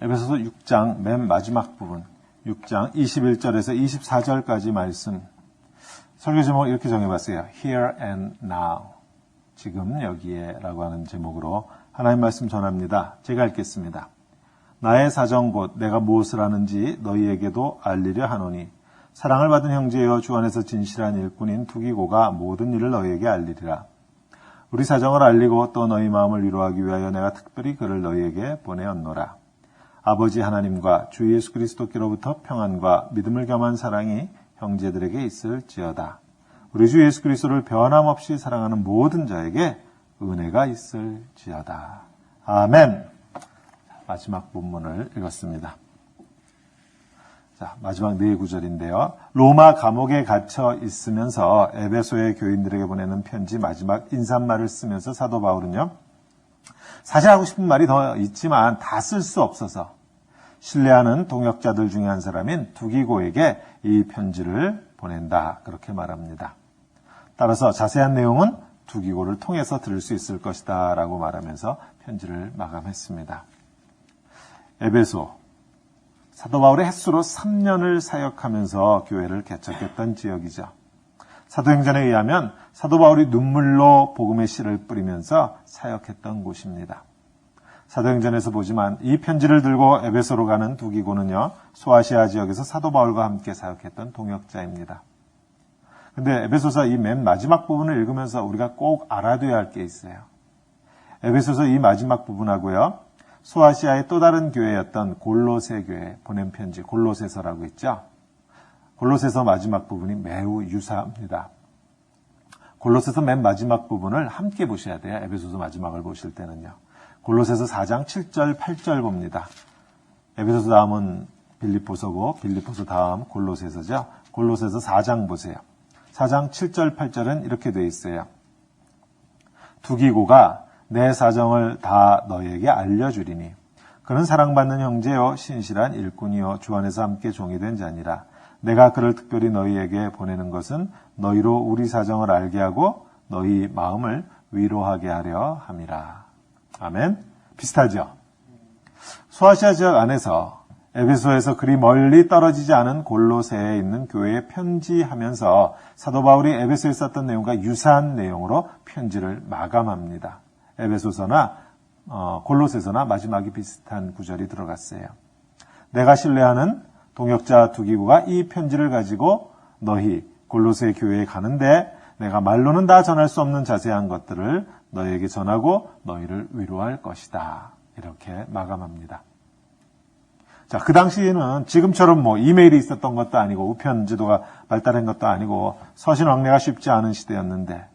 에베소서 6장 맨 마지막 부분, 6장 21절에서 24절까지 말씀. 설교 제목 이렇게 정해봤어요. Here and now. 지금 여기에 라고 하는 제목으로 하나님 말씀 전합니다. 제가 읽겠습니다. 나의 사정 곧 내가 무엇을 하는지 너희에게도 알리려 하노니 사랑을 받은 형제여 주 안에서 진실한 일꾼인 두기고가 모든 일을 너희에게 알리리라. 우리 사정을 알리고 또 너희 마음을 위로하기 위하여 내가 특별히 그를 너희에게 보내었노라. 아버지 하나님과 주 예수 그리스도께로부터 평안과 믿음을 겸한 사랑이 형제들에게 있을지어다. 우리 주 예수 그리스도를 변함없이 사랑하는 모든 자에게 은혜가 있을지어다. 아멘. 마지막 본문을 읽었습니다. 자, 마지막 네 구절인데요. 로마 감옥에 갇혀 있으면서 에베소의 교인들에게 보내는 편지 마지막 인사말을 쓰면서 사도 바울은요. 사실 하고 싶은 말이 더 있지만 다 쓸 수 없어서 신뢰하는 동역자들 중에 한 사람인 두기고에게 이 편지를 보낸다. 그렇게 말합니다. 따라서 자세한 내용은 두기고를 통해서 들을 수 있을 것이다 라고 말하면서 편지를 마감했습니다. 에베소, 사도 바울의 햇수로 3년을 사역하면서 교회를 개척했던 지역이죠. 사도행전에 의하면 사도 바울이 눈물로 복음의 씨를 뿌리면서 사역했던 곳입니다. 사도행전에서 보지만 이 편지를 들고 에베소로 가는 두기고는요, 소아시아 지역에서 사도 바울과 함께 사역했던 동역자입니다. 근데 에베소서 이 맨 마지막 부분을 읽으면서 우리가 꼭 알아둬야 할 게 있어요. 에베소서 이 마지막 부분하고요, 소아시아의 또 다른 교회였던 골로새 교회 보낸 편지, 골로새서라고 있죠. 골로새서 마지막 부분이 매우 유사합니다. 골로새서 맨 마지막 부분을 함께 보셔야 돼요. 에베소서 마지막을 보실 때는요. 골로새서 4장 7절, 8절 봅니다. 에베소서 다음은 빌립보서고 빌립보서 다음 골로새서죠. 골로새서 4장 보세요. 4장 7절, 8절은 이렇게 되어 있어요. 두기고가 내 사정을 다 너희에게 알려주리니 그는 사랑받는 형제요 신실한 일꾼이요 주 안에서 함께 종이 된 자니라. 내가 그를 특별히 너희에게 보내는 것은 너희로 우리 사정을 알게 하고 너희 마음을 위로하게 하려 함이라. 아멘. 비슷하죠? 소아시아 지역 안에서 에베소에서 그리 멀리 떨어지지 않은 골로새에 있는 교회에 편지하면서 사도 바울이 에베소에 썼던 내용과 유사한 내용으로 편지를 마감합니다. 에베소서나 골로새서나 마지막이 비슷한 구절이 들어갔어요. 내가 신뢰하는 동역자 두기고가 이 편지를 가지고 너희 골로새 교회에 가는데 내가 말로는 다 전할 수 없는 자세한 것들을 너희에게 전하고 너희를 위로할 것이다. 이렇게 마감합니다. 자, 그 당시에는 지금처럼 이메일이 있었던 것도 아니고 우편 지도가 발달한 것도 아니고 서신 왕래가 쉽지 않은 시대였는데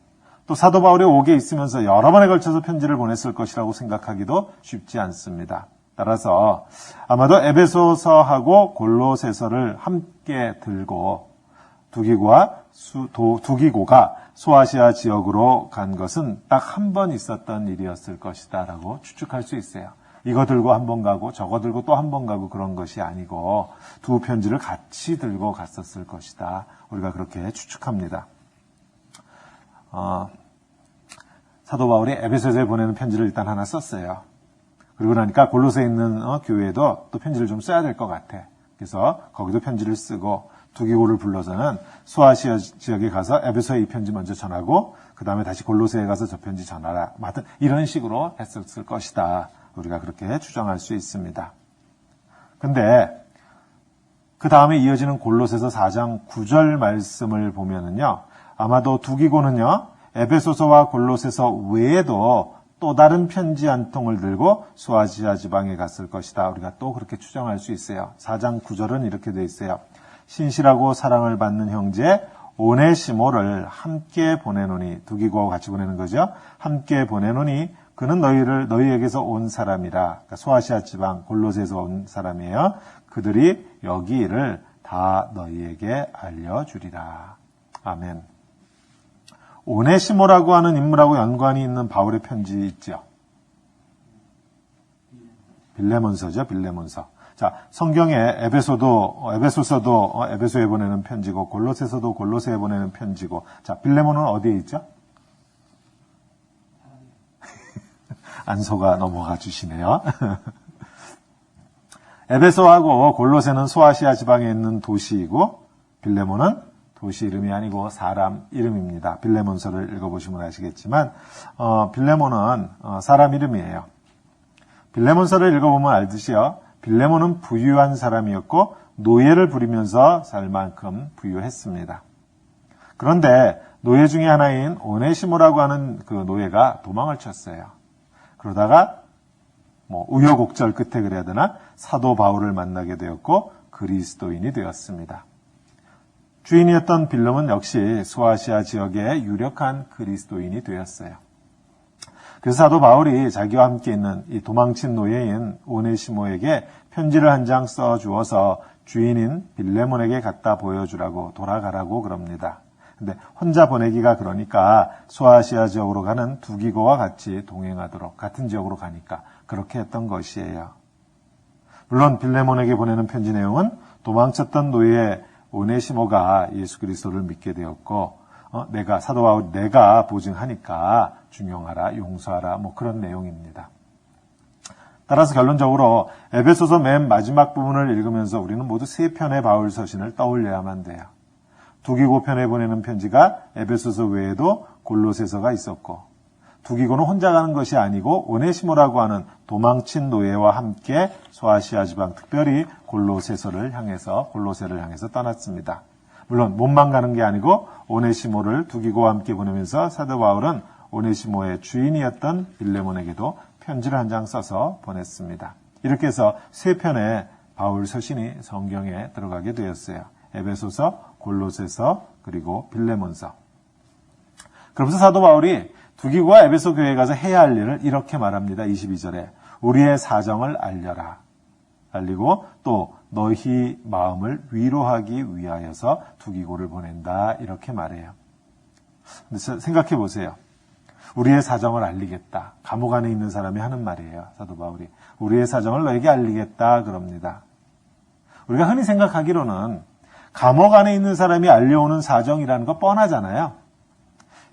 또 사도 바울이 옥에 있으면서 여러 번에 걸쳐서 편지를 보냈을 것이라고 생각하기도 쉽지 않습니다. 따라서 아마도 에베소서하고 골로새서를 함께 들고 두기고가 소아시아 지역으로 간 것은 딱 한 번 있었던 일이었을 것이다 라고 추측할 수 있어요. 이거 들고 한 번 가고 저거 들고 또 한 번 가고 그런 것이 아니고 두 편지를 같이 들고 갔었을 것이다. 우리가 그렇게 추측합니다. 사도 바울이 에베소서에 보내는 편지를 일단 하나 썼어요. 그리고 나니까 골로새에 있는 교회에도 또 편지를 좀 써야 될 것 같아. 그래서 거기도 편지를 쓰고 두기고를 불러서는 소아시아 지역에 가서 에베소에 이 편지 먼저 전하고 그 다음에 다시 골로새에 가서 저 편지 전하라. 하여튼 이런 식으로 했었을 것이다. 우리가 그렇게 추정할 수 있습니다. 근데 그 다음에 이어지는 골로새서 4장 9절 말씀을 보면은요. 아마도 두기고는요. 에베소서와 골로새서 외에도 또 다른 편지 한 통을 들고 소아시아 지방에 갔을 것이다. 우리가 또 그렇게 추정할 수 있어요. 4장 9절은 이렇게 되어 있어요. 신실하고 사랑을 받는 형제 오네시모를 함께 보내노니, 두기고하고 같이 보내는 거죠. 함께 보내노니 그는 너희에게서 온 사람이라. 그러니까 소아시아 지방 골로새에서 온 사람이에요. 그들이 여기 일을 다 너희에게 알려주리라. 아멘. 오네시모라고 하는 인물하고 연관이 있는 바울의 편지 있죠. 빌레몬서죠. 빌레몬서. 자, 성경에 에베소서도 에베소에 보내는 편지고 골로새서도 골로새에 보내는 편지고. 자, 빌레몬은 어디에 있죠? 안 속아 넘어가 주시네요. 에베소하고 골로새는 소아시아 지방에 있는 도시이고 빌레몬은 도시 이름이 아니고 사람 이름입니다. 빌레몬서를 읽어보시면 아시겠지만 빌레몬은 사람 이름이에요. 빌레몬서를 읽어보면 알듯이요. 빌레몬은 부유한 사람이었고 노예를 부리면서 살 만큼 부유했습니다. 그런데 노예 중에 하나인 오네시모라고 하는 그 노예가 도망을 쳤어요. 그러다가 우여곡절 끝에 그래야 되나 사도 바울을 만나게 되었고 그리스도인이 되었습니다. 주인이었던 빌레몬 역시 소아시아 지역의 유력한 그리스도인이 되었어요. 그래서 사도 바울이 자기와 함께 있는 이 도망친 노예인 오네시모에게 편지를 한 장 써주어서 주인인 빌레몬에게 갖다 보여주라고 돌아가라고 그럽니다. 근데 혼자 보내기가 그러니까 소아시아 지역으로 가는 두기고와 같이 동행하도록 같은 지역으로 가니까 그렇게 했던 것이에요. 물론 빌레몬에게 보내는 편지 내용은 도망쳤던 노예 오네시모가 예수 그리스도를 믿게 되었고 사도 바울이 내가 보증하니까 중용하라 용서하라 그런 내용입니다. 따라서 결론적으로 에베소서 맨 마지막 부분을 읽으면서 우리는 모두 세 편의 바울 서신을 떠올려야만 돼요. 두기고 편에 보내는 편지가 에베소서 외에도 골로새서가 있었고 두기고는 혼자 가는 것이 아니고 오네시모라고 하는 도망친 노예와 함께 소아시아 지방 특별히 골로새를 향해서 떠났습니다. 물론 몸만 가는 게 아니고 오네시모를 두기고와 함께 보내면서 사도 바울은 오네시모의 주인이었던 빌레몬에게도 편지를 한 장 써서 보냈습니다. 이렇게 해서 세 편의 바울 서신이 성경에 들어가게 되었어요. 에베소서, 골로새서, 그리고 빌레몬서. 그러면서 사도 바울이 두기고와 에베소 교회에 가서 해야 할 일을 이렇게 말합니다. 22절에 우리의 사정을 알리고 또 너희 마음을 위로하기 위하여서 두기고를 보낸다 이렇게 말해요. 근데 생각해 보세요. 우리의 사정을 알리겠다. 감옥 안에 있는 사람이 하는 말이에요. 사도 바울이. 우리의 사정을 너에게 알리겠다 그럽니다. 우리가 흔히 생각하기로는 감옥 안에 있는 사람이 알려오는 사정이라는 거 뻔하잖아요.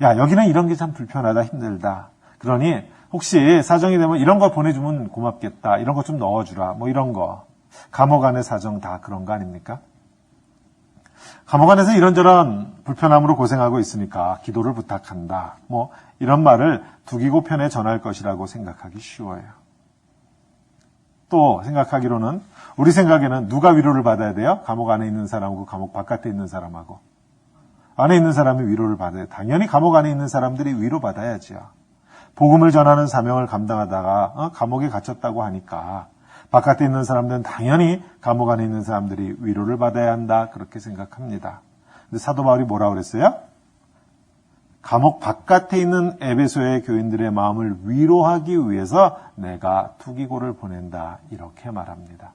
야, 여기는 이런 게 참 불편하다, 힘들다. 그러니 혹시 사정이 되면 이런 거 보내주면 고맙겠다. 이런 거 좀 넣어주라. 이런 거. 감옥 안의 사정 다 그런 거 아닙니까? 감옥 안에서 이런저런 불편함으로 고생하고 있으니까 기도를 부탁한다. 이런 말을 두기고 편에 전할 것이라고 생각하기 쉬워요. 또 생각하기로는 우리 생각에는 누가 위로를 받아야 돼요? 감옥 안에 있는 사람하고 감옥 바깥에 있는 사람하고. 안에 있는 사람이 위로를 받아요. 당연히 감옥 안에 있는 사람들이 위로받아야죠. 복음을 전하는 사명을 감당하다가 감옥에 갇혔다고 하니까 바깥에 있는 사람들은 당연히 감옥 안에 있는 사람들이 위로를 받아야 한다. 그렇게 생각합니다. 근데 사도 바울이 뭐라고 그랬어요? 감옥 바깥에 있는 에베소의 교인들의 마음을 위로하기 위해서 내가 두기고를 보낸다. 이렇게 말합니다.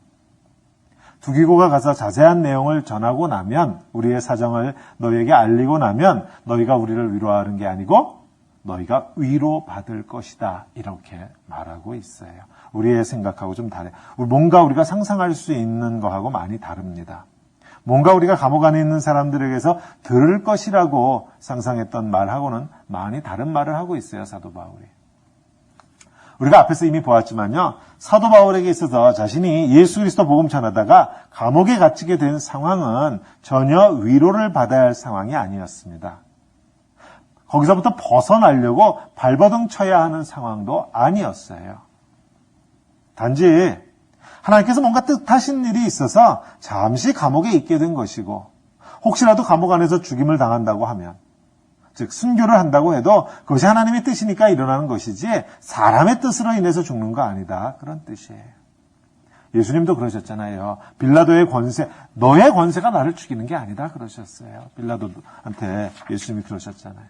두기고가 가서 자세한 내용을 전하고 나면 우리의 사정을 너희에게 알리고 나면 너희가 우리를 위로하는 게 아니고 너희가 위로받을 것이다. 이렇게 말하고 있어요. 우리의 생각하고 좀 다르요. 뭔가 우리가 상상할 수 있는 거하고 많이 다릅니다. 뭔가 우리가 감옥 안에 있는 사람들에게서 들을 것이라고 상상했던 말하고는 많이 다른 말을 하고 있어요. 사도 바울이. 우리가 앞에서 이미 보았지만요. 사도 바울에게 있어서 자신이 예수 그리스도 복음 전하다가 감옥에 갇히게 된 상황은 전혀 위로를 받아야 할 상황이 아니었습니다. 거기서부터 벗어나려고 발버둥 쳐야 하는 상황도 아니었어요. 단지 하나님께서 뭔가 뜻하신 일이 있어서 잠시 감옥에 있게 된 것이고 혹시라도 감옥 안에서 죽임을 당한다고 하면 즉 순교를 한다고 해도 그것이 하나님의 뜻이니까 일어나는 것이지 사람의 뜻으로 인해서 죽는 거 아니다. 그런 뜻이에요. 예수님도 그러셨잖아요. 빌라도의 권세, 너의 권세가 나를 죽이는 게 아니다 그러셨어요. 빌라도한테 예수님이 그러셨잖아요.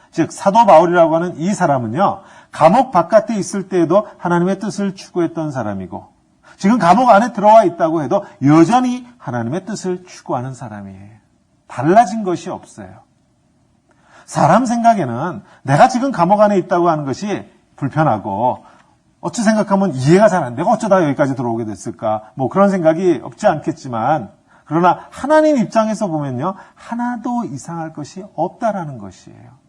즉 사도 바울이라고 하는 이 사람은요. 감옥 바깥에 있을 때에도 하나님의 뜻을 추구했던 사람이고 지금 감옥 안에 들어와 있다고 해도 여전히 하나님의 뜻을 추구하는 사람이에요. 달라진 것이 없어요. 사람 생각에는 내가 지금 감옥 안에 있다고 하는 것이 불편하고 어찌 생각하면 이해가 잘 안 되고 어쩌다 여기까지 들어오게 됐을까 그런 생각이 없지 않겠지만 그러나 하나님 입장에서 보면요. 하나도 이상할 것이 없다라는 것이에요.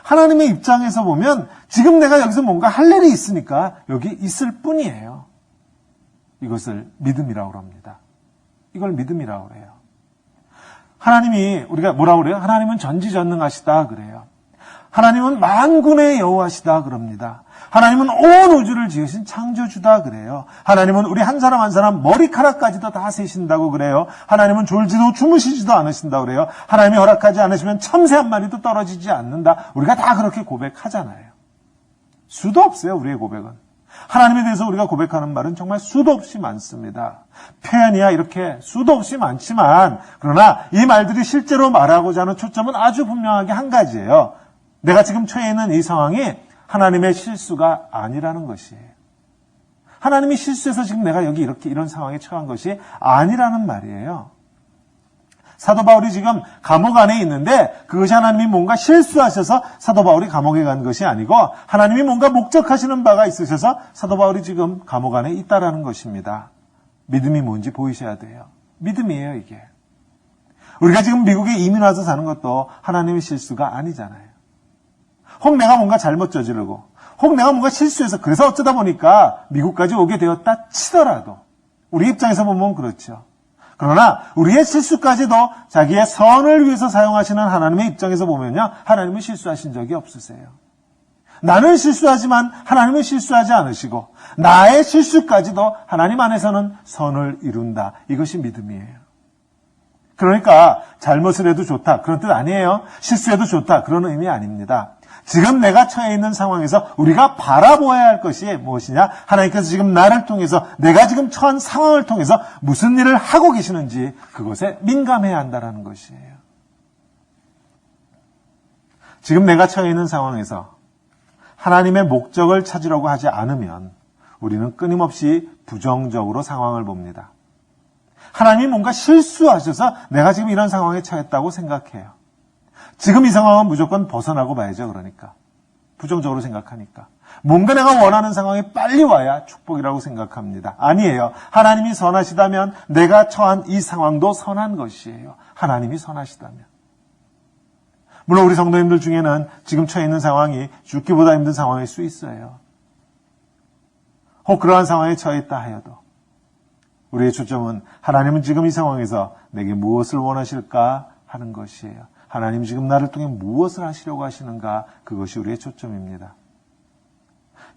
하나님의 입장에서 보면 지금 내가 여기서 뭔가 할 일이 있으니까 여기 있을 뿐이에요. 이것을 믿음이라고 합니다. 이걸 믿음이라고 그래요. 하나님이 우리가 뭐라고 그래요? 하나님은 전지전능하시다 그래요. 하나님은 만군의 여호와시다 그럽니다. 하나님은 온 우주를 지으신 창조주다 그래요. 하나님은 우리 한 사람 한 사람 머리카락까지도 다 세신다고 그래요. 하나님은 졸지도 주무시지도 않으신다고 그래요. 하나님이 허락하지 않으시면 참새 한 마리도 떨어지지 않는다. 우리가 다 그렇게 고백하잖아요. 수도 없어요, 우리의 고백은. 하나님에 대해서 우리가 고백하는 말은 정말 수도 없이 많습니다. 표현이야 이렇게 수도 없이 많지만 그러나 이 말들이 실제로 말하고자 하는 초점은 아주 분명하게 한 가지예요. 내가 지금 처해 있는 이 상황이 하나님의 실수가 아니라는 것이에요. 하나님이 실수해서 지금 내가 여기 이렇게 이런 상황에 처한 것이 아니라는 말이에요. 사도 바울이 지금 감옥 안에 있는데 그것이 하나님이 뭔가 실수하셔서 사도 바울이 감옥에 간 것이 아니고 하나님이 뭔가 목적하시는 바가 있으셔서 사도 바울이 지금 감옥 안에 있다라는 것입니다. 믿음이 뭔지 보이셔야 돼요. 믿음이에요, 이게. 우리가 지금 미국에 이민 와서 사는 것도 하나님의 실수가 아니잖아요. 혹 내가 뭔가 잘못 저지르고 혹 내가 뭔가 실수해서 그래서 어쩌다 보니까 미국까지 오게 되었다 치더라도 우리 입장에서 보면 그렇죠. 그러나 우리의 실수까지도 자기의 선을 위해서 사용하시는 하나님의 입장에서 보면요. 하나님은 실수하신 적이 없으세요. 나는 실수하지만 하나님은 실수하지 않으시고 나의 실수까지도 하나님 안에서는 선을 이룬다. 이것이 믿음이에요. 그러니까 잘못을 해도 좋다. 그런 뜻 아니에요. 실수해도 좋다. 그런 의미 아닙니다. 지금 내가 처해 있는 상황에서 우리가 바라보아야 할 것이 무엇이냐? 하나님께서 지금 나를 통해서 내가 지금 처한 상황을 통해서 무슨 일을 하고 계시는지 그것에 민감해야 한다는 것이에요. 지금 내가 처해 있는 상황에서 하나님의 목적을 찾으려고 하지 않으면 우리는 끊임없이 부정적으로 상황을 봅니다. 하나님이 뭔가 실수하셔서 내가 지금 이런 상황에 처했다고 생각해요. 지금 이 상황은 무조건 벗어나고 봐야죠. 그러니까. 부정적으로 생각하니까. 뭔가 내가 원하는 상황이 빨리 와야 축복이라고 생각합니다. 아니에요. 하나님이 선하시다면 내가 처한 이 상황도 선한 것이에요. 하나님이 선하시다면. 물론 우리 성도님들 중에는 지금 처해 있는 상황이 죽기보다 힘든 상황일 수 있어요. 혹 그러한 상황에 처해 있다 하여도 우리의 초점은 하나님은 지금 이 상황에서 내게 무엇을 원하실까 하는 것이에요. 하나님 지금 나를 통해 무엇을 하시려고 하시는가 그것이 우리의 초점입니다.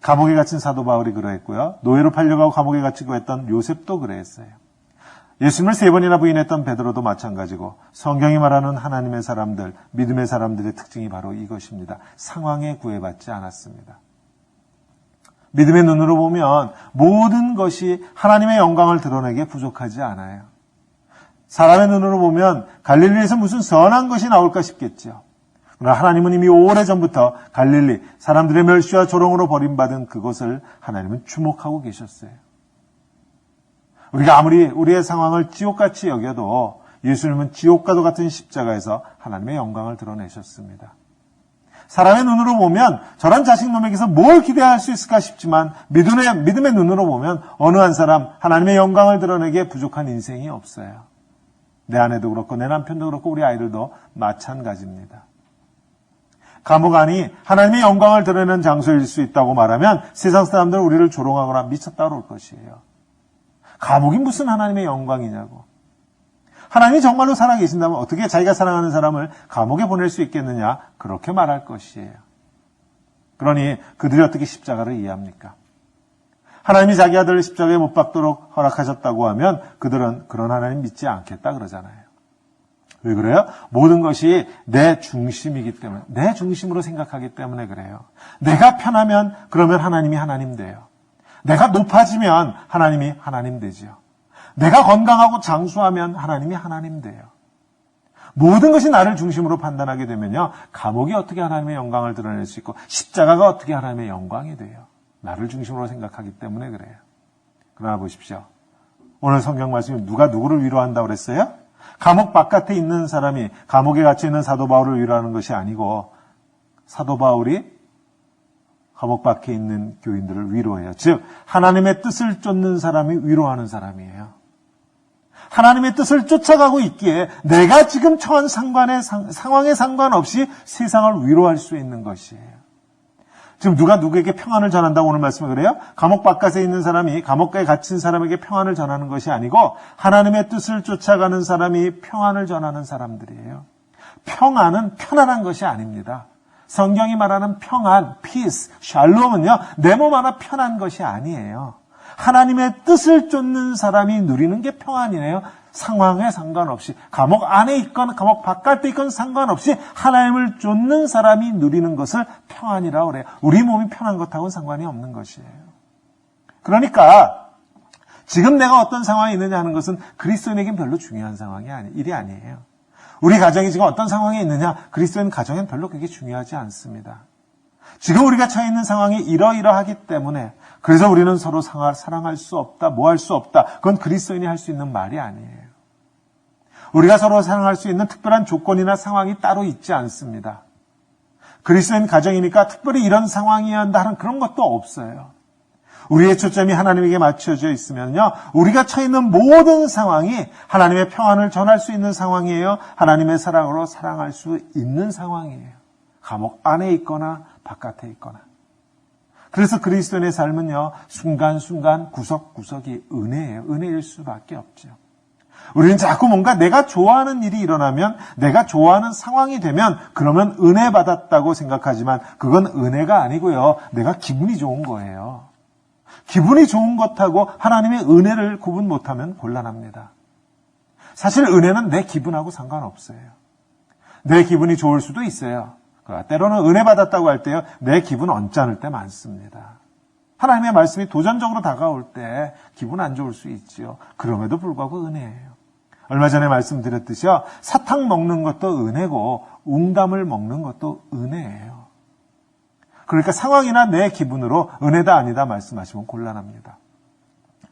감옥에 갇힌 사도 바울이 그러했고요. 노예로 팔려가고 감옥에 갇히고 했던 요셉도 그러했어요. 예수님을 3번이나 부인했던 베드로도 마찬가지고 성경이 말하는 하나님의 사람들, 믿음의 사람들의 특징이 바로 이것입니다. 상황에 구애받지 않았습니다. 믿음의 눈으로 보면 모든 것이 하나님의 영광을 드러내기에 부족하지 않아요. 사람의 눈으로 보면 갈릴리에서 무슨 선한 것이 나올까 싶겠죠. 그러나 하나님은 이미 오래전부터 갈릴리, 사람들의 멸시와 조롱으로 버림받은 그곳을 하나님은 주목하고 계셨어요. 우리가 아무리 우리의 상황을 지옥같이 여겨도 예수님은 지옥과도 같은 십자가에서 하나님의 영광을 드러내셨습니다. 사람의 눈으로 보면 저런 자식놈에게서 뭘 기대할 수 있을까 싶지만 믿음의 눈으로 보면 어느 한 사람 하나님의 영광을 드러내기에 부족한 인생이 없어요. 내 아내도 그렇고 내 남편도 그렇고 우리 아이들도 마찬가지입니다. 감옥 안이 하나님의 영광을 드러내는 장소일 수 있다고 말하면 세상 사람들은 우리를 조롱하거나 미쳤다 그럴 것이에요. 감옥이 무슨 하나님의 영광이냐고. 하나님이 정말로 살아계신다면 어떻게 자기가 사랑하는 사람을 감옥에 보낼 수 있겠느냐 그렇게 말할 것이에요. 그러니 그들이 어떻게 십자가를 이해합니까? 하나님이 자기 아들을 십자가에 못 박도록 허락하셨다고 하면 그들은 그런 하나님 믿지 않겠다 그러잖아요. 왜 그래요? 모든 것이 내 중심이기 때문에, 내 중심으로 생각하기 때문에 그래요. 내가 편하면 그러면 하나님이 하나님 돼요. 내가 높아지면 하나님이 하나님 되지요. 내가 건강하고 장수하면 하나님이 하나님 돼요. 모든 것이 나를 중심으로 판단하게 되면요. 감옥이 어떻게 하나님의 영광을 드러낼 수 있고 십자가가 어떻게 하나님의 영광이 돼요. 나를 중심으로 생각하기 때문에 그래요. 그러나 보십시오. 오늘 성경 말씀이 누가 누구를 위로한다고 그랬어요? 감옥 바깥에 있는 사람이 감옥에 갇혀 있는 사도 바울을 위로하는 것이 아니고 사도 바울이 감옥 밖에 있는 교인들을 위로해요. 즉 하나님의 뜻을 쫓는 사람이 위로하는 사람이에요. 하나님의 뜻을 쫓아가고 있기에 내가 지금 처한 상황에 상관없이 세상을 위로할 수 있는 것이에요. 지금 누가 누구에게 평안을 전한다고 오늘 말씀을 그래요? 감옥 바깥에 있는 사람이 감옥가에 갇힌 사람에게 평안을 전하는 것이 아니고 하나님의 뜻을 쫓아가는 사람이 평안을 전하는 사람들이에요. 평안은 편안한 것이 아닙니다. 성경이 말하는 평안, peace, 샬롬은요, 내 몸 하나 편한 것이 아니에요. 하나님의 뜻을 쫓는 사람이 누리는 게 평안이에요. 상황에 상관없이, 감옥 안에 있건 감옥 바깥에 있건 상관없이 하나님을 쫓는 사람이 누리는 것을 평안이라고 그래요. 우리 몸이 편한 것하고는 상관이 없는 것이에요. 그러니까 지금 내가 어떤 상황에 있느냐 하는 것은 그리스도인에겐 별로 중요한 일이 아니에요. 우리 가정이 지금 어떤 상황에 있느냐, 그리스도인 가정엔 별로 그게 중요하지 않습니다. 지금 우리가 처해 있는 상황이 이러이러하기 때문에 그래서 우리는 서로 사랑할 수 없다, 뭐 할 수 없다. 그건 그리스도인이 할 수 있는 말이 아니에요. 우리가 서로 사랑할 수 있는 특별한 조건이나 상황이 따로 있지 않습니다. 그리스도인 가정이니까 특별히 이런 상황이어야 한다는 그런 것도 없어요. 우리의 초점이 하나님에게 맞춰져 있으면요, 우리가 처해 있는 모든 상황이 하나님의 평안을 전할 수 있는 상황이에요. 하나님의 사랑으로 사랑할 수 있는 상황이에요. 감옥 안에 있거나 바깥에 있거나. 그래서 그리스도인의 삶은요, 순간순간 구석구석이 은혜예요. 은혜일 수밖에 없죠. 우리는 자꾸 뭔가 내가 좋아하는 일이 일어나면, 내가 좋아하는 상황이 되면 그러면 은혜 받았다고 생각하지만 그건 은혜가 아니고요, 내가 기분이 좋은 거예요. 기분이 좋은 것하고 하나님의 은혜를 구분 못하면 곤란합니다. 사실 은혜는 내 기분하고 상관없어요. 내 기분이 좋을 수도 있어요. 때로는 은혜 받았다고 할 때요, 내 기분 언짢을 때 많습니다. 하나님의 말씀이 도전적으로 다가올 때 기분 안 좋을 수 있죠. 그럼에도 불구하고 은혜예요. 얼마 전에 말씀드렸듯이요, 사탕 먹는 것도 은혜고 웅담을 먹는 것도 은혜예요. 그러니까 상황이나 내 기분으로 은혜다 아니다 말씀하시면 곤란합니다.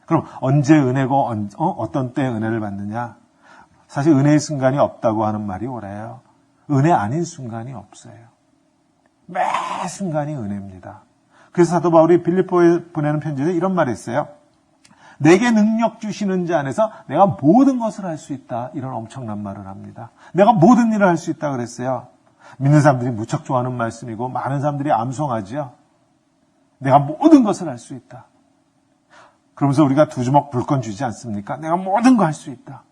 그럼 언제 은혜고 어떤 때 은혜를 받느냐? 사실 은혜의 순간이 없다고 하는 말이 옳아요. 은혜 아닌 순간이 없어요. 매 순간이 은혜입니다. 그래서 사도 바울이 빌립보에 보내는 편지에 이런 말을 했어요. 내게 능력 주시는 자 안에서 내가 모든 것을 할 수 있다. 이런 엄청난 말을 합니다. 내가 모든 일을 할 수 있다 그랬어요. 믿는 사람들이 무척 좋아하는 말씀이고 많은 사람들이 암송하죠. 내가 모든 것을 할 수 있다. 그러면서 우리가 두 주먹 불건 주지 않습니까? 내가 모든 거 할 수 있다.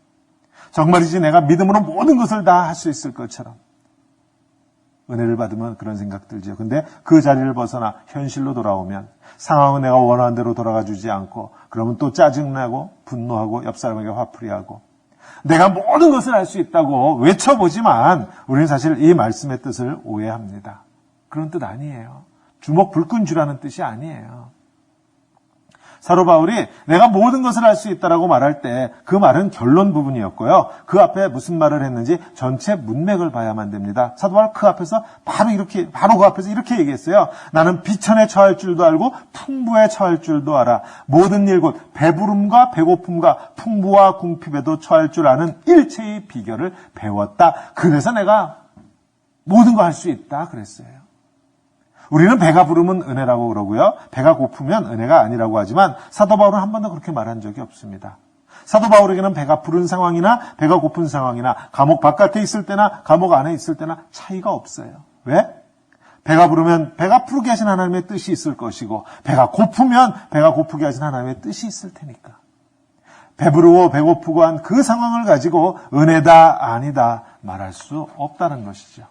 정말이지 내가 믿음으로 모든 것을 다 할 수 있을 것처럼. 은혜를 받으면 그런 생각 들죠. 근데 그 자리를 벗어나 현실로 돌아오면 상황은 내가 원하는 대로 돌아가 주지 않고 그러면 또 짜증나고 분노하고 옆 사람에게 화풀이하고 내가 모든 것을 할 수 있다고 외쳐보지만 우리는 사실 이 말씀의 뜻을 오해합니다. 그런 뜻 아니에요. 주먹 불끈 주라는 뜻이 아니에요. 사도 바울이 내가 모든 것을 할 수 있다라고 말할 때 그 말은 결론 부분이었고요. 그 앞에 무슨 말을 했는지 전체 문맥을 봐야만 됩니다. 사도 바울 그 앞에서 바로 그 앞에서 이렇게 얘기했어요. 나는 비천에 처할 줄도 알고 풍부에 처할 줄도 알아. 모든 일 곧 배부름과 배고픔과 풍부와 궁핍에도 처할 줄 아는 일체의 비결을 배웠다. 그래서 내가 모든 거 할 수 있다 그랬어요. 우리는 배가 부르면 은혜라고 그러고요. 배가 고프면 은혜가 아니라고 하지만 사도 바울은 한 번도 그렇게 말한 적이 없습니다. 사도 바울에게는 배가 부른 상황이나 배가 고픈 상황이나 감옥 바깥에 있을 때나 감옥 안에 있을 때나 차이가 없어요. 왜? 배가 부르면 배가 부르게 하신 하나님의 뜻이 있을 것이고 배가 고프면 배가 고프게 하신 하나님의 뜻이 있을 테니까. 배부르고 배고프고 한 그 상황을 가지고 은혜다 아니다 말할 수 없다는 것이죠.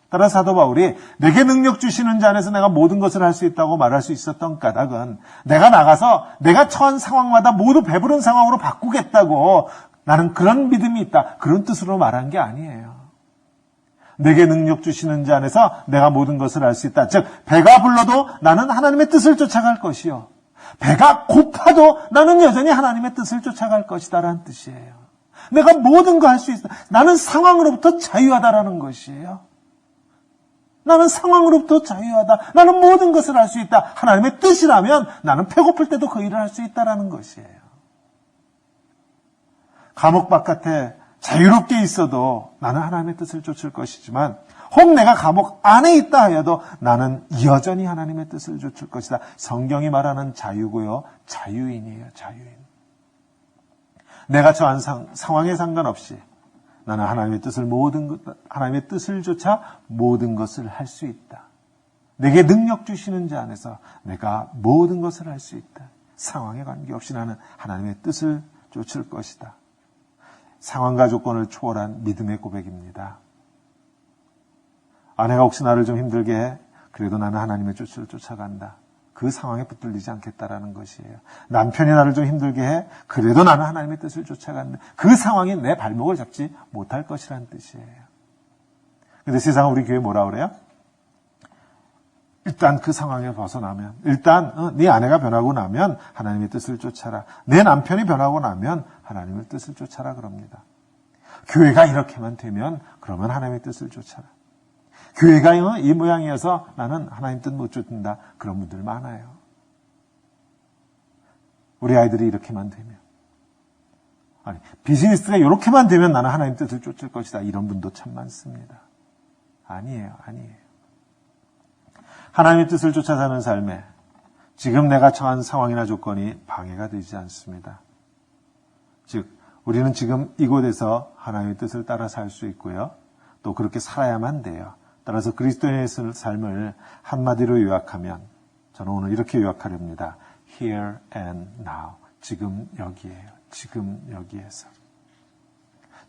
따라서 사도 바울이 내게 능력 주시는 자 안에서 내가 모든 것을 할 수 있다고 말할 수 있었던 까닭은 내가 나가서 내가 처한 상황마다 모두 배부른 상황으로 바꾸겠다고 나는 그런 믿음이 있다. 그런 뜻으로 말한 게 아니에요. 내게 능력 주시는 자 안에서 내가 모든 것을 할 수 있다. 즉 배가 불러도 나는 하나님의 뜻을 쫓아갈 것이요. 배가 고파도 나는 여전히 하나님의 뜻을 쫓아갈 것이다라는 뜻이에요. 내가 모든 거 할 수 있다. 나는 상황으로부터 자유하다라는 것이에요. 나는 상황으로부터 자유하다. 나는 모든 것을 할 수 있다. 하나님의 뜻이라면 나는 배고플 때도 그 일을 할 수 있다라는 것이에요. 감옥 바깥에 자유롭게 있어도 나는 하나님의 뜻을 쫓을 것이지만 혹 내가 감옥 안에 있다 하여도 나는 여전히 하나님의 뜻을 쫓을 것이다. 성경이 말하는 자유고요. 자유인이에요. 자유인. 내가 처한 상황에 상관없이 나는 하나님의 뜻을 쫓아 모든 것을 할 수 있다. 내게 능력 주시는 자 안에서 내가 모든 것을 할 수 있다. 상황에 관계없이 나는 하나님의 뜻을 쫓을 것이다. 상황과 조건을 초월한 믿음의 고백입니다. 아내가 혹시 나를 좀 힘들게 해? 그래도 나는 하나님의 뜻을 쫓아간다. 그 상황에 붙들리지 않겠다라는 것이에요. 남편이 나를 좀 힘들게 해? 그래도 나는 하나님의 뜻을 쫓아간다. 그 상황에 내 발목을 잡지 못할 것이라는 뜻이에요. 근데 세상은 우리 교회 뭐라 그래요? 일단 그 상황에 벗어나면, 일단 네 아내가 변하고 나면 하나님의 뜻을 쫓아라. 내 남편이 변하고 나면 하나님의 뜻을 쫓아라 그럽니다. 교회가 이렇게만 되면 그러면 하나님의 뜻을 쫓아라. 교회가 이 모양이어서 나는 하나님 뜻 못 쫓는다. 그런 분들 많아요. 우리 아이들이 이렇게만 되면, 아니 비즈니스가 이렇게만 되면 나는 하나님 뜻을 쫓을 것이다. 이런 분도 참 많습니다. 아니에요. 하나님의 뜻을 쫓아 사는 삶에 지금 내가 처한 상황이나 조건이 방해가 되지 않습니다. 즉 우리는 지금 이곳에서 하나님의 뜻을 따라 살 수 있고요. 또 그렇게 살아야만 돼요. 따라서 그리스도인의 삶을 한마디로 요약하면 저는 오늘 이렇게 요약하렵니다. Here and now. 지금 여기에요. 지금 여기에서.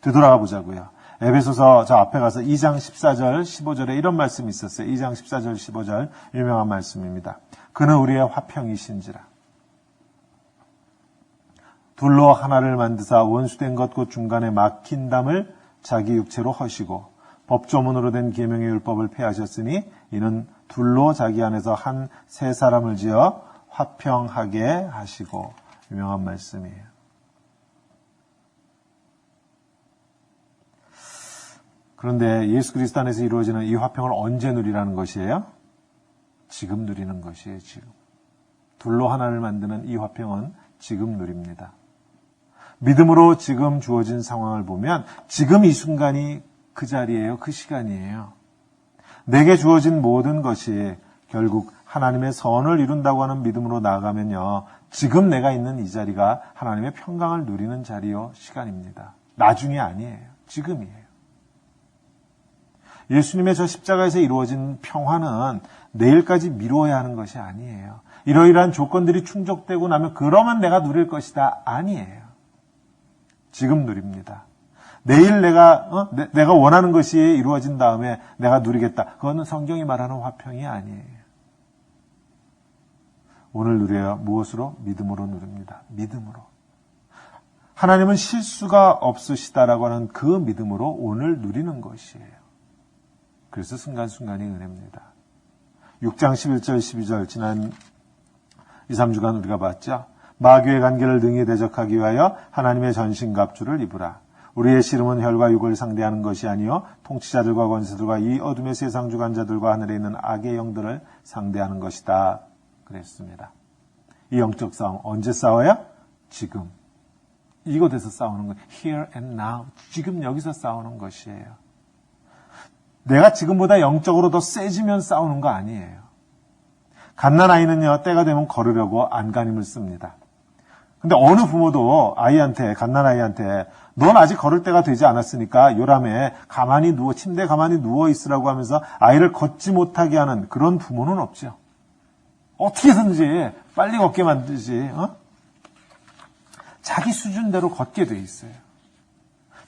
되돌아가 보자고요. 에베소서 저 앞에 가서 2장 14절 15절에 이런 말씀이 있었어요. 2장 14절 15절 유명한 말씀입니다. 그는 우리의 화평이신지라. 둘로 하나를 만드사 원수된 것 곧 중간에 막힌 담을 자기 육체로 허시고 법조문으로 된 계명의 율법을 폐하셨으니 이는 둘로 자기 안에서 한 세 사람을 지어 화평하게 하시고. 유명한 말씀이에요. 그런데 예수 그리스도 안에서 이루어지는 이 화평을 언제 누리라는 것이에요? 지금 누리는 것이에요. 지금. 둘로 하나를 만드는 이 화평은 지금 누립니다. 믿음으로 지금 주어진 상황을 보면 지금 이 순간이 그 자리예요. 그 시간이에요. 내게 주어진 모든 것이 결국 하나님의 선을 이룬다고 하는 믿음으로 나아가면요. 지금 내가 있는 이 자리가 하나님의 평강을 누리는 자리요. 시간입니다. 나중이 아니에요. 지금이에요. 예수님의 저 십자가에서 이루어진 평화는 내일까지 미루어야 하는 것이 아니에요. 이러이러한 조건들이 충족되고 나면 그러면 내가 누릴 것이다. 아니에요. 지금 누립니다. 내일 내가 원하는 것이 이루어진 다음에 내가 누리겠다. 그거는 성경이 말하는 화평이 아니에요. 오늘 누려야 무엇으로? 믿음으로 누립니다. 믿음으로. 하나님은 실수가 없으시다라고 하는 그 믿음으로 오늘 누리는 것이에요. 그래서 순간순간이 은혜입니다. 6장 11절 12절 지난 2, 3주간 우리가 봤죠. 마귀의 관계를 능히 대적하기 위하여 하나님의 전신갑주를 입으라. 우리의 씨름은 혈과 육을 상대하는 것이 아니요 통치자들과 권세들과 이 어둠의 세상 주관자들과 하늘에 있는 악의 영들을 상대하는 것이다. 그랬습니다. 이 영적 싸움 언제 싸워요? 지금. 이곳에서 싸우는 거예요. Here and now. 지금 여기서 싸우는 것이에요. 내가 지금보다 영적으로 더 세지면 싸우는 거 아니에요. 갓난아이는요, 때가 되면 걸으려고 안간힘을 씁니다. 근데 어느 부모도 갓난아이한테 넌 아직 걸을 때가 되지 않았으니까 요람에 가만히 침대에 가만히 누워 있으라고 하면서 아이를 걷지 못하게 하는 그런 부모는 없죠. 어떻게든지 빨리 걷게 만들지, 자기 수준대로 걷게 돼 있어요.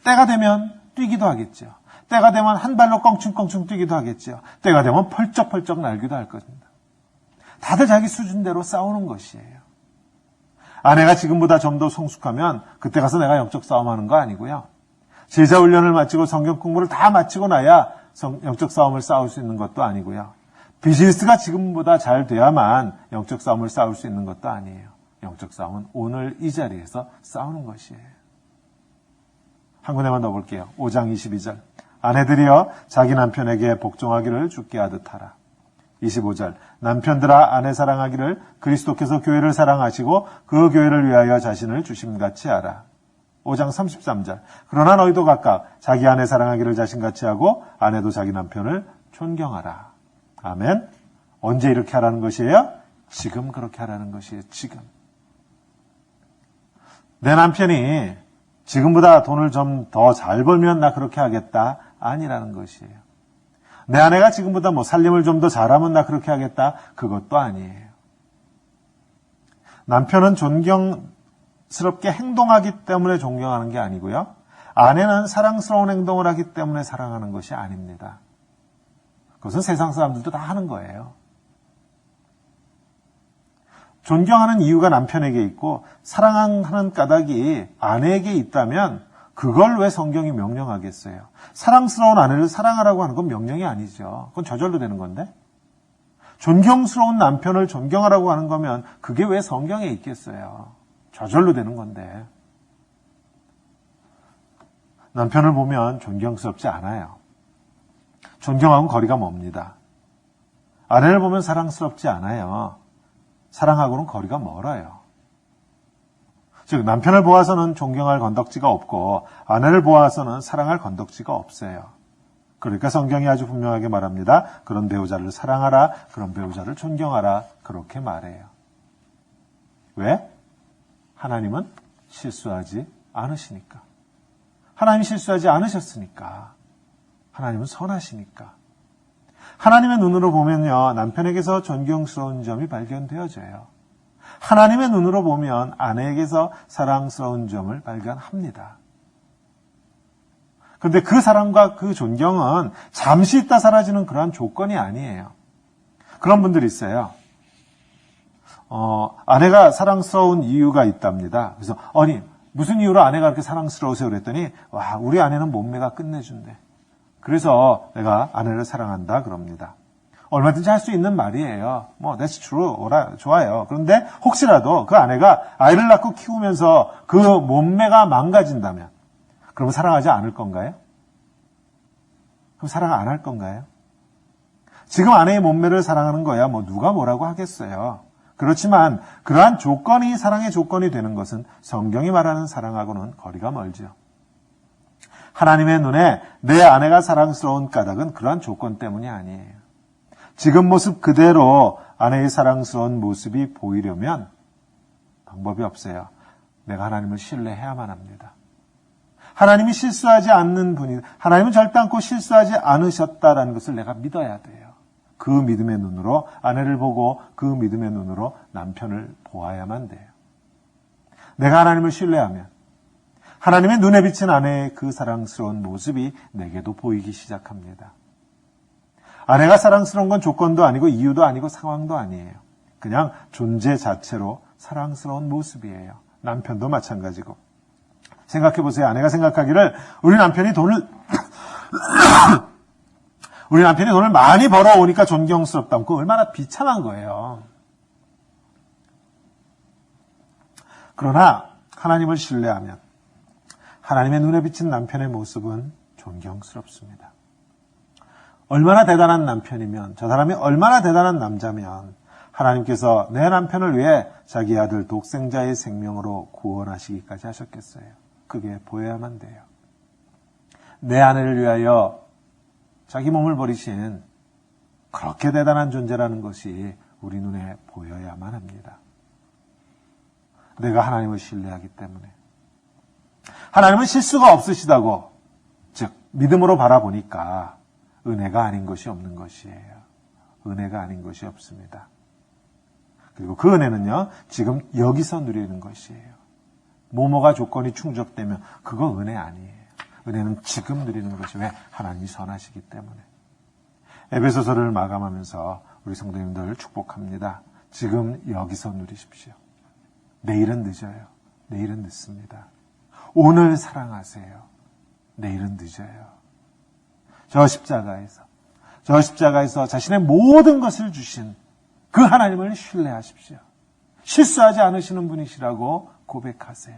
때가 되면 뛰기도 하겠죠. 때가 되면 한 발로 껑충껑충 뛰기도 하겠죠. 때가 되면 펄쩍펄쩍 날기도 할 겁니다. 다들 자기 수준대로 싸우는 것이에요. 아내가 지금보다 좀 더 성숙하면 그때 가서 내가 영적 싸움하는 거 아니고요. 제자 훈련을 마치고 성경 공부를 다 마치고 나야 영적 싸움을 싸울 수 있는 것도 아니고요. 비즈니스가 지금보다 잘 돼야만 영적 싸움을 싸울 수 있는 것도 아니에요. 영적 싸움은 오늘 이 자리에서 싸우는 것이에요. 한 군데만 더 볼게요. 5장 22절. 아내들이여 자기 남편에게 복종하기를 주께 하듯 하라. 25절. 남편들아 아내 사랑하기를 그리스도께서 교회를 사랑하시고 그 교회를 위하여 자신을 주심같이 하라. 5장 33절. 그러나 너희도 각각 자기 아내 사랑하기를 자신같이 하고 아내도 자기 남편을 존경하라. 아멘. 언제 이렇게 하라는 것이에요? 지금 그렇게 하라는 것이에요. 지금. 내 남편이 지금보다 돈을 좀 더 잘 벌면 나 그렇게 하겠다. 아니라는 것이에요. 내 아내가 지금보다 뭐 살림을 좀 더 잘하면 나 그렇게 하겠다. 그것도 아니에요. 남편은 존경스럽게 행동하기 때문에 존경하는 게 아니고요. 아내는 사랑스러운 행동을 하기 때문에 사랑하는 것이 아닙니다. 그것은 세상 사람들도 다 하는 거예요. 존경하는 이유가 남편에게 있고 사랑하는 까닭이 아내에게 있다면 그걸 왜 성경이 명령하겠어요? 사랑스러운 아내를 사랑하라고 하는 건 명령이 아니죠. 그건 저절로 되는 건데. 존경스러운 남편을 존경하라고 하는 거면 그게 왜 성경에 있겠어요? 저절로 되는 건데. 남편을 보면 존경스럽지 않아요. 존경하고는 거리가 멉니다. 아내를 보면 사랑스럽지 않아요. 사랑하고는 거리가 멀어요. 즉 남편을 보아서는 존경할 건덕지가 없고 아내를 보아서는 사랑할 건덕지가 없어요. 그러니까 성경이 아주 분명하게 말합니다. 그런 배우자를 사랑하라, 그런 배우자를 존경하라, 그렇게 말해요. 왜? 하나님은 실수하지 않으시니까. 하나님이 실수하지 않으셨으니까. 하나님은 선하시니까. 하나님의 눈으로 보면요, 남편에게서 존경스러운 점이 발견되어져요. 하나님의 눈으로 보면 아내에게서 사랑스러운 점을 발견합니다. 그런데 그 사랑과 그 존경은 잠시 있다 사라지는 그러한 조건이 아니에요. 그런 분들이 있어요. 아내가 사랑스러운 이유가 있답니다. 그래서 아니 무슨 이유로 아내가 그렇게 사랑스러우세요? 그랬더니 와 우리 아내는 몸매가 끝내준대. 그래서 내가 아내를 사랑한다 그럽니다. 얼마든지 할 수 있는 말이에요. 뭐 that's true, 좋아요. 그런데 혹시라도 그 아내가 아이를 낳고 키우면서 그 몸매가 망가진다면 그러면 사랑하지 않을 건가요? 그럼 사랑 안 할 건가요? 지금 아내의 몸매를 사랑하는 거야 뭐 누가 뭐라고 하겠어요. 그렇지만 그러한 조건이 사랑의 조건이 되는 것은 성경이 말하는 사랑하고는 거리가 멀죠. 하나님의 눈에 내 아내가 사랑스러운 까닭은 그러한 조건 때문이 아니에요. 지금 모습 그대로 아내의 사랑스러운 모습이 보이려면 방법이 없어요. 내가 하나님을 신뢰해야만 합니다. 하나님이 실수하지 않는 분이, 하나님은 절대 않고 실수하지 않으셨다라는 것을 내가 믿어야 돼요. 그 믿음의 눈으로 아내를 보고 그 믿음의 눈으로 남편을 보아야만 돼요. 내가 하나님을 신뢰하면 하나님의 눈에 비친 아내의 그 사랑스러운 모습이 내게도 보이기 시작합니다. 아내가 사랑스러운 건 조건도 아니고 이유도 아니고 상황도 아니에요. 그냥 존재 자체로 사랑스러운 모습이에요. 남편도 마찬가지고. 생각해 보세요. 아내가 생각하기를 우리 남편이 돈을 많이 벌어오니까 존경스럽다면 그거 얼마나 비참한 거예요. 그러나 하나님을 신뢰하면 하나님의 눈에 비친 남편의 모습은 존경스럽습니다. 얼마나 대단한 남편이면, 저 사람이 얼마나 대단한 남자면 하나님께서 내 남편을 위해 자기 아들 독생자의 생명으로 구원하시기까지 하셨겠어요. 그게 보여야만 돼요. 내 아내를 위하여 자기 몸을 버리신 그렇게 대단한 존재라는 것이 우리 눈에 보여야만 합니다. 내가 하나님을 신뢰하기 때문에. 하나님은 실수가 없으시다고, 즉 믿음으로 바라보니까 은혜가 아닌 것이 없는 것이에요. 은혜가 아닌 것이 없습니다. 그리고 그 은혜는요, 지금 여기서 누리는 것이에요. 뭐뭐가 조건이 충족되면 그거 은혜 아니에요. 은혜는 지금 누리는 것이 왜? 하나님이 선하시기 때문에. 에베소서를 마감하면서 우리 성도님들 축복합니다. 지금 여기서 누리십시오. 내일은 늦어요. 내일은 늦습니다. 오늘 사랑하세요. 내일은 늦어요. 저 십자가에서 자신의 모든 것을 주신 그 하나님을 신뢰하십시오. 실수하지 않으시는 분이시라고 고백하세요.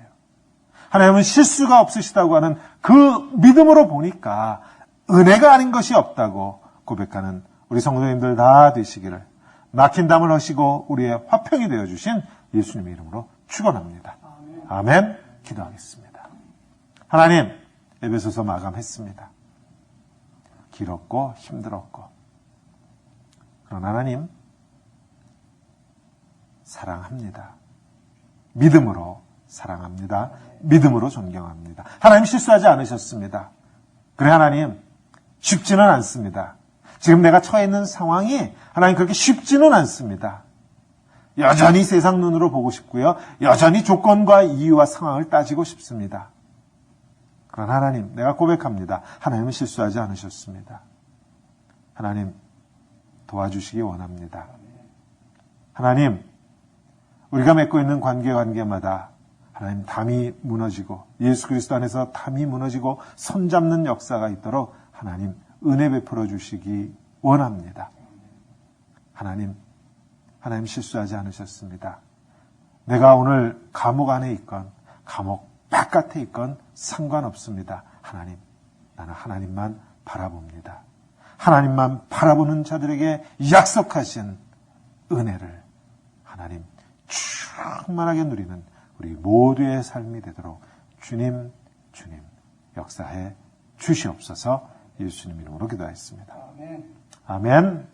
하나님은 실수가 없으시다고 하는 그 믿음으로 보니까 은혜가 아닌 것이 없다고 고백하는 우리 성도님들 다 되시기를 막힌 담을 허시고 우리의 화평이 되어주신 예수님의 이름으로 축원합니다. 아멘. 기도하겠습니다. 하나님, 에베소서 마감했습니다. 길었고 힘들었고 그러나 하나님 사랑합니다. 믿음으로 사랑합니다. 믿음으로 존경합니다. 하나님 실수하지 않으셨습니다. 그래 하나님 쉽지는 않습니다. 지금 내가 처해 있는 상황이 하나님 그렇게 쉽지는 않습니다. 여전히 세상 눈으로 보고 싶고요. 여전히 조건과 이유와 상황을 따지고 싶습니다. 그러나 하나님, 내가 고백합니다. 하나님은 실수하지 않으셨습니다. 하나님, 도와주시기 원합니다. 하나님, 우리가 맺고 있는 관계마다 하나님 담이 무너지고 예수 그리스도 안에서 담이 무너지고 손잡는 역사가 있도록 하나님 은혜 베풀어 주시기 원합니다. 하나님 실수하지 않으셨습니다. 내가 오늘 감옥 안에 있건 감옥 바깥에 있건 상관없습니다. 하나님, 나는 하나님만 바라봅니다. 하나님만 바라보는 자들에게 약속하신 은혜를 하나님 충만하게 누리는 우리 모두의 삶이 되도록 주님 역사해 주시옵소서. 예수님 이름으로 기도하였습니다. 아멘.